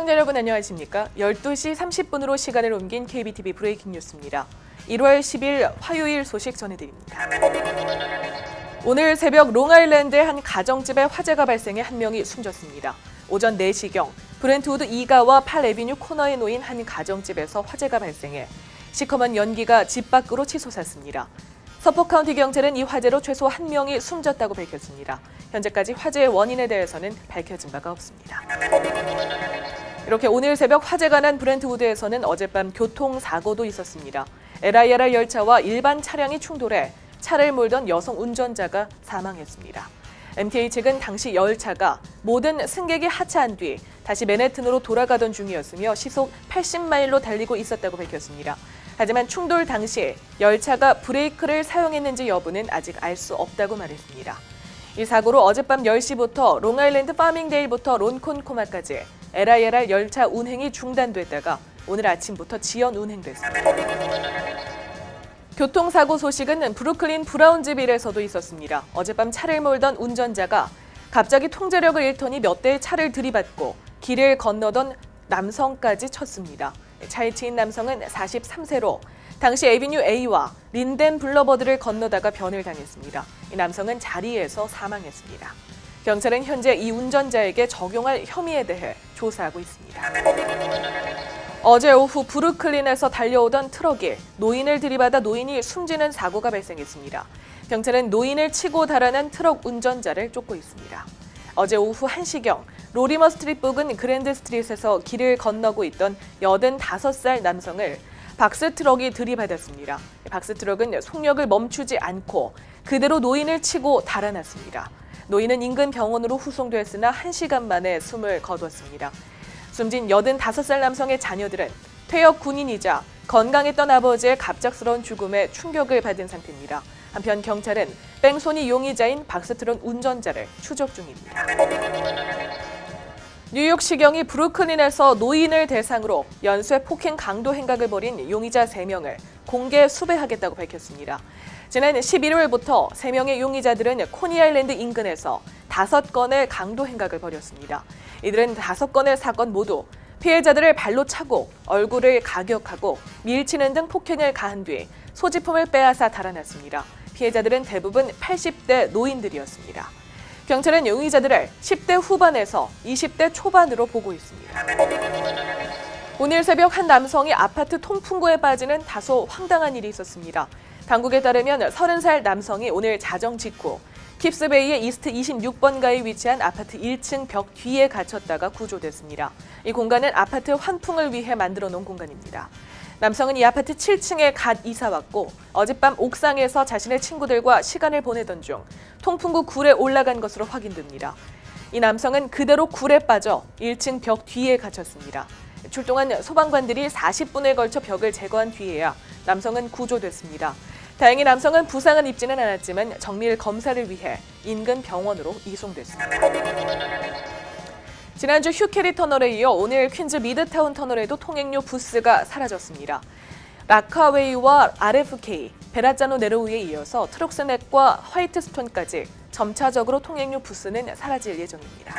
시청자 여러분 안녕하십니까? 12시 30분으로 시간을 옮긴 KBTV 브레이킹 뉴스입니다. 1월 10일 화요일 소식 전해드립니다. 오늘 새벽 롱아일랜드의 한 가정집에 화재가 발생해 한 명이 숨졌습니다. 오전 4시경 브렌트우드 2가와 8에비뉴 코너에 놓인 한 가정집에서 화재가 발생해 시커먼 연기가 집 밖으로 치솟았습니다. 서포 카운티 경찰은 이 화재로 최소 한 명이 숨졌다고 밝혔습니다. 현재까지 화재의 원인에 대해서는 밝혀진 바가 없습니다. 이렇게 오늘 새벽 화재가 난 브렌트우드에서는 어젯밤 교통사고도 있었습니다. LIRR 열차와 일반 차량이 충돌해 차를 몰던 여성 운전자가 사망했습니다. MTA 측은 당시 열차가 모든 승객이 하차한 뒤 다시 맨해튼으로 돌아가던 중이었으며 시속 80마일로 달리고 있었다고 밝혔습니다. 하지만 충돌 당시 열차가 브레이크를 사용했는지 여부는 아직 알 수 없다고 말했습니다. 이 사고로 어젯밤 10시부터 롱아일랜드 파밍데일부터 론콘코마까지 LIRR 열차 운행이 중단됐다가 오늘 아침부터 지연 운행됐습니다. 교통사고 소식은 브루클린 브라운즈빌에서도 있었습니다. 어젯밤 차를 몰던 운전자가 갑자기 통제력을 잃더니 몇 대의 차를 들이받고 길을 건너던 남성까지 쳤습니다. 차에 치인 남성은 43세로 당시 에비뉴 A와 린덴 블러버드를 건너다가 변을 당했습니다. 이 남성은 자리에서 사망했습니다. 경찰은 현재 이 운전자에게 적용할 혐의에 대해 조사하고 있습니다. 어제 오후 브루클린에서 달려오던 트럭이 노인을 들이받아 노인이 숨지는 사고가 발생했습니다. 경찰은 노인을 치고 달아난 트럭 운전자를 쫓고 있습니다. 어제 오후 1시경 로리머 스트릿 부근 그랜드 스트릿에서 길을 건너고 있던 85살 남성을 박스트럭이 들이받았습니다. 박스트럭은 속력을 멈추지 않고 그대로 노인을 치고 달아났습니다. 노인은 인근 병원으로 후송됐으나 1시간 만에 숨을 거뒀습니다. 숨진 85살 남성의 자녀들은 퇴역 군인이자 건강했던 아버지의 갑작스러운 죽음에 충격을 받은 상태입니다. 한편 경찰은 뺑소니 용의자인 박스트럭 운전자를 추적 중입니다. 뉴욕시경이 브루클린에서 노인을 대상으로 연쇄 폭행 강도 행각을 벌인 용의자 3명을 공개 수배하겠다고 밝혔습니다. 지난 11월부터 3명의 용의자들은 코니아일랜드 인근에서 5건의 강도 행각을 벌였습니다. 이들은 5건의 사건 모두 피해자들을 발로 차고 얼굴을 가격하고 밀치는 등 폭행을 가한 뒤 소지품을 빼앗아 달아났습니다. 피해자들은 대부분 80대 노인들이었습니다. 경찰은 용의자들을 10대 후반에서 20대 초반으로 보고 있습니다. 오늘 새벽 한 남성이 아파트 통풍구에 빠지는 다소 황당한 일이 있었습니다. 당국에 따르면 30살 남성이 오늘 자정 직후 킵스베이의 이스트 26번가에 위치한 아파트 1층 벽 뒤에 갇혔다가 구조됐습니다. 이 공간은 아파트 환풍을 위해 만들어 놓은 공간입니다. 남성은 이 아파트 7층에 갓 이사 왔고 어젯밤 옥상에서 자신의 친구들과 시간을 보내던 중 통풍구 굴에 올라간 것으로 확인됩니다. 이 남성은 그대로 굴에 빠져 1층 벽 뒤에 갇혔습니다. 출동한 소방관들이 40분에 걸쳐 벽을 제거한 뒤에야 남성은 구조됐습니다. 다행히 남성은 부상은 입지는 않았지만 정밀 검사를 위해 인근 병원으로 이송됐습니다. 지난주 휴캐리 터널에 이어 오늘 퀸즈 미드타운 터널에도 통행료 부스가 사라졌습니다. 라카웨이와 RFK, 베라짜노 네로우에 이어서 트록스넷과 화이트스톤까지 점차적으로 통행료 부스는 사라질 예정입니다.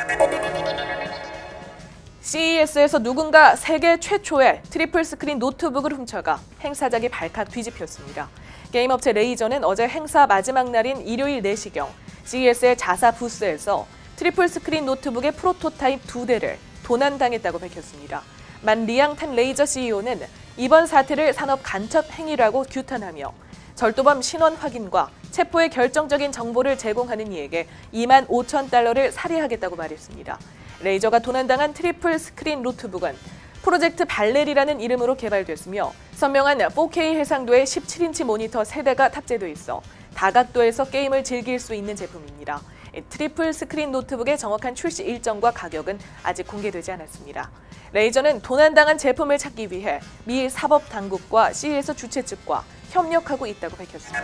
CES에서 누군가 세계 최초의 트리플 스크린 노트북을 훔쳐가 행사장이 발칵 뒤집혔습니다. 게임업체 레이저는 어제 행사 마지막 날인 일요일 4시경 CES의 자사 부스에서 트리플 스크린 노트북의 프로토타입 2대를 도난당했다고 밝혔습니다. 만 리앙탄 레이저 CEO는 이번 사태를 산업 간첩 행위라고 규탄하며 절도범 신원 확인과 체포의 결정적인 정보를 제공하는 이에게 25,000달러를 살해하겠다고 말했습니다. 레이저가 도난당한 트리플 스크린 노트북은 프로젝트 발레리라는 이름으로 개발됐으며 선명한 4K 해상도의 17인치 모니터 3대가 탑재돼 있어 다각도에서 게임을 즐길 수 있는 제품입니다. 트리플 스크린 노트북의 정확한 출시 일정과 가격은 아직 공개되지 않았습니다. 레이저는 도난당한 제품을 찾기 위해 미 사법당국과 CES 주최 측과 협력하고 있다고 밝혔습니다.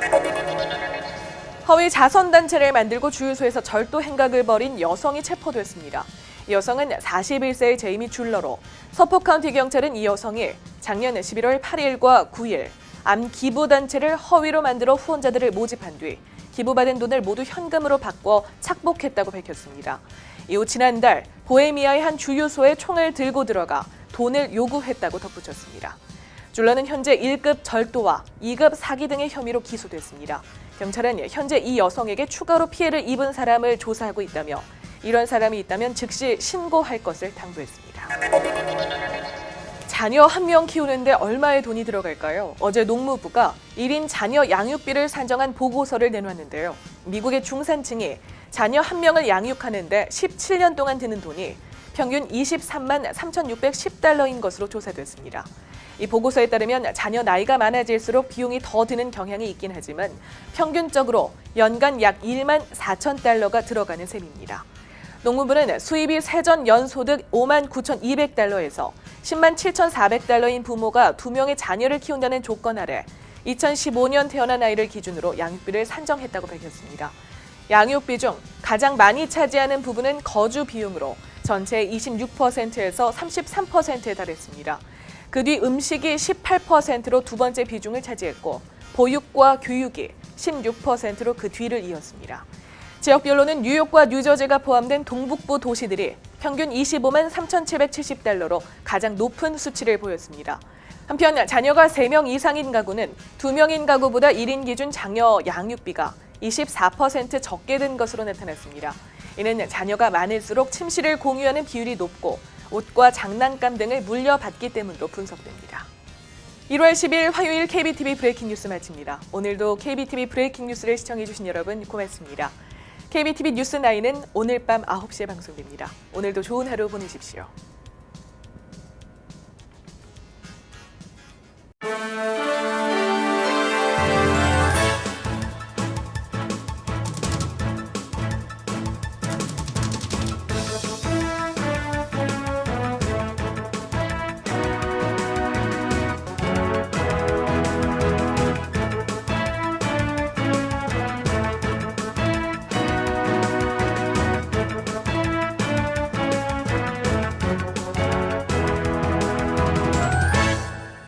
허위 자선단체를 만들고 주유소에서 절도 행각을 벌인 여성이 체포됐습니다. 이 여성은 41세의 제이미 줄러로 서포카운티 경찰은 이 여성이 작년 11월 8일과 9일 암 기부단체를 허위로 만들어 후원자들을 모집한 뒤 기부받은 돈을 모두 현금으로 바꿔 착복했다고 밝혔습니다. 이후 지난달 보헤미아의 한 주유소에 총을 들고 들어가 돈을 요구했다고 덧붙였습니다. 줄러는 현재 1급 절도와 2급 사기 등의 혐의로 기소됐습니다. 경찰은 현재 이 여성에게 추가로 피해를 입은 사람을 조사하고 있다며 이런 사람이 있다면 즉시 신고할 것을 당부했습니다. 자녀 한 명 키우는데 얼마의 돈이 들어갈까요? 어제 농무부가 1인 자녀 양육비를 산정한 보고서를 내놨는데요. 미국의 중산층이 자녀 한 명을 양육하는데 17년 동안 드는 돈이 평균 23만 3,610달러인 것으로 조사됐습니다. 이 보고서에 따르면 자녀 나이가 많아질수록 비용이 더 드는 경향이 있긴 하지만 평균적으로 연간 약 1만 4천 달러가 들어가는 셈입니다. 농무부는 수입이 세전 연소득 5만 9,200달러에서 10만 7,400달러인 부모가 2명의 자녀를 키운다는 조건 아래 2015년 태어난 아이를 기준으로 양육비를 산정했다고 밝혔습니다. 양육비 중 가장 많이 차지하는 부분은 거주 비용으로 전체의 26%에서 33%에 달했습니다. 그 뒤 음식이 18%로 두 번째 비중을 차지했고 보육과 교육이 16%로 그 뒤를 이었습니다. 지역별로는 뉴욕과 뉴저지가 포함된 동북부 도시들이 평균 25만 3,770달러로 가장 높은 수치를 보였습니다. 한편 자녀가 3명 이상인 가구는 2명인 가구보다 1인 기준 자녀 양육비가 24% 적게 든 것으로 나타났습니다. 이는 자녀가 많을수록 침실을 공유하는 비율이 높고 옷과 장난감 등을 물려받기 때문으로 분석됩니다. 1월 10일 화요일 KBTV 브레이킹 뉴스 마칩니다. 오늘도 KBTV 브레이킹 뉴스를 시청해주신 여러분 고맙습니다. KBTV 뉴스9은 오늘 밤 9시에 방송됩니다. 오늘도 좋은 하루 보내십시오.